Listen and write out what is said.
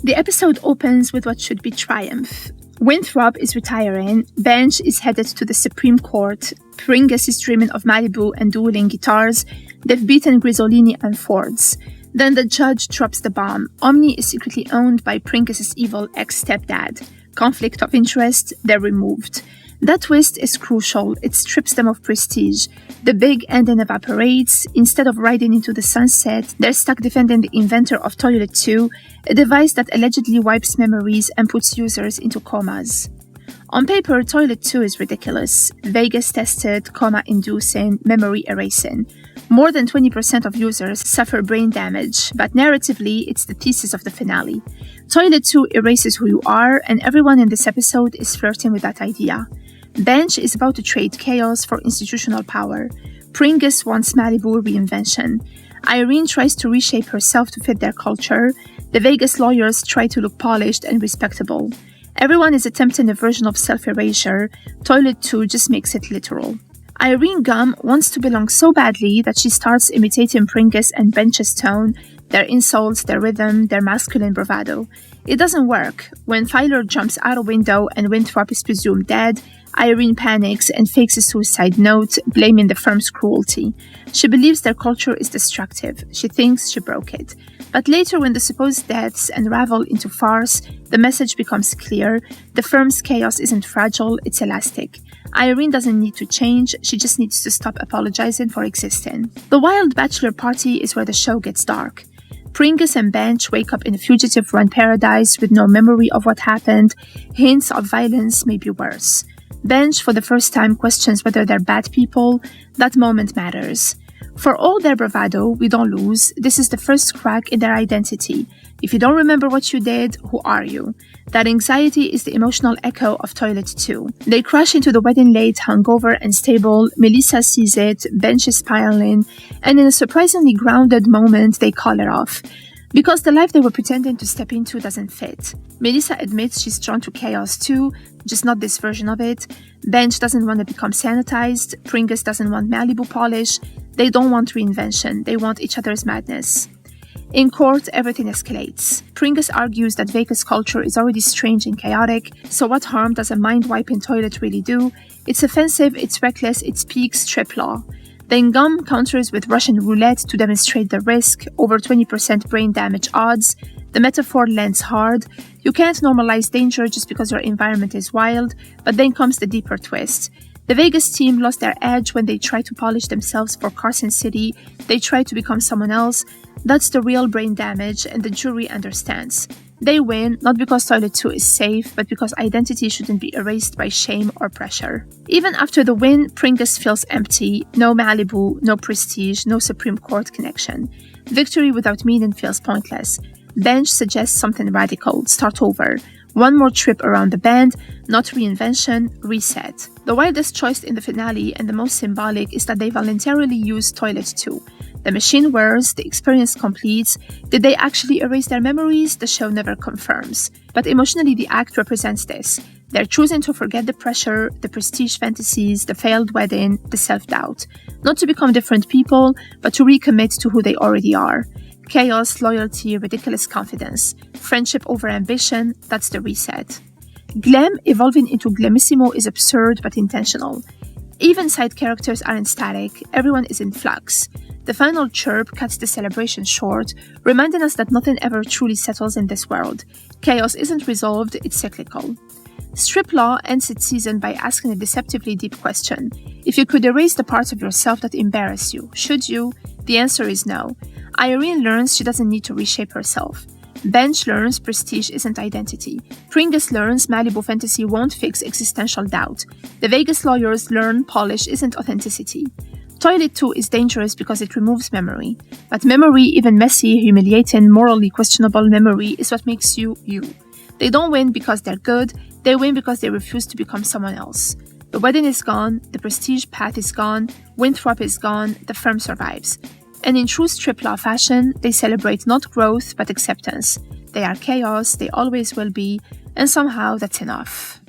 The episode opens with what should be triumph. Winthrop is retiring, Bench is headed to the Supreme Court, Pringus is dreaming of Malibu and dueling guitars, they've beaten Grisolini and Fords. Then the judge drops the bomb. Omni is secretly owned by Pringus's evil ex-stepdad. Conflict of interest, they're removed. That twist is crucial. It strips them of prestige. The big ending evaporates. Instead of riding into the sunset, they're stuck defending the inventor of Toilet 2, a device that allegedly wipes memories and puts users into comas. On paper, Toilet 2 is ridiculous. Vegas tested, coma-inducing, memory erasing. More than 20% of users suffer brain damage, but narratively, it's the thesis of the finale. Toilet 2 erases who you are, and everyone in this episode is flirting with that idea. Bench is about to trade chaos for institutional power. Pringus wants Malibu reinvention. Irene tries to reshape herself to fit their culture. The Vegas lawyers try to look polished and respectable. Everyone is attempting a version of self-erasure. Toilet 2 just makes it literal. Irene Gum wants to belong so badly that she starts imitating Pringus and Bench's tone, their insults, their rhythm, their masculine bravado. It doesn't work. When Filer jumps out a window and Winthrop is presumed dead, Irene panics and fakes a suicide note, blaming the firm's cruelty. She believes their culture is destructive. She thinks she broke it. But later, when the supposed deaths unravel into farce, the message becomes clear. The firm's chaos isn't fragile, it's elastic. Irene doesn't need to change, she just needs to stop apologizing for existing. The wild bachelor party is where the show gets dark. Pringus and Bench wake up in a fugitive run paradise with no memory of what happened. Hints of violence may be worse. Bench, for the first time, questions whether they're bad people. That moment matters. For all their bravado, we don't lose. This is the first crack in their identity. If you don't remember what you did, who are you? That anxiety is the emotional echo of Toilet 2. They crash into the wedding late, hungover and stable. Melissa sees it, Bench is spiraling, and in a surprisingly grounded moment, they call it off. Because the life they were pretending to step into doesn't fit. Melissa admits she's drawn to chaos too, just not this version of it. Bench doesn't want to become sanitized. Pringus doesn't want Malibu polish. They don't want reinvention. They want each other's madness. In court, everything escalates. Pringus argues that Vegas culture is already strange and chaotic, so what harm does a mind-wiping toilet really do? It's offensive, it's reckless, it's peak strip law. Then Gum counters with Russian roulette to demonstrate the risk, over 20% brain damage odds. The metaphor lands hard. You can't normalize danger just because your environment is wild, but then comes the deeper twist. The Vegas team lost their edge when they tried to polish themselves for Carson City. They tried to become someone else. That's the real brain damage, and the jury understands. They win, not because Toilet 2 is safe, but because identity shouldn't be erased by shame or pressure. Even after the win, Pringus feels empty. No Malibu, no prestige, no Supreme Court connection. Victory without meaning feels pointless. Bench suggests something radical. Start over. One more trip around the bend, not reinvention, reset. The wildest choice in the finale and the most symbolic is that they voluntarily use Toilet 2. The machine wears, the experience completes. Did they actually erase their memories? The show never confirms. But emotionally, the act represents this. They're choosing to forget the pressure, the prestige fantasies, the failed wedding, the self-doubt. Not to become different people, but to recommit to who they already are. Chaos, loyalty, ridiculous confidence. Friendship over ambition, that's the reset. Glam evolving into Glamissimo is absurd but intentional. Even side characters aren't static, everyone is in flux. The final chirp cuts the celebration short, reminding us that nothing ever truly settles in this world. Chaos isn't resolved, it's cyclical. Strip Law ends its season by asking a deceptively deep question. If you could erase the parts of yourself that embarrass you, should you? The answer is no. Irene learns she doesn't need to reshape herself. Bench learns prestige isn't identity. Pringus learns Malibu fantasy won't fix existential doubt. The Vegas lawyers learn polish isn't authenticity. Toilet 2 is dangerous because it removes memory. But memory, even messy, humiliating, morally questionable memory, is what makes you, you. They don't win because they're good, they win because they refuse to become someone else. The wedding is gone, the prestige path is gone, Winthrop is gone, the firm survives. And in true strip law fashion, they celebrate not growth but acceptance. They are chaos, they always will be, and somehow that's enough.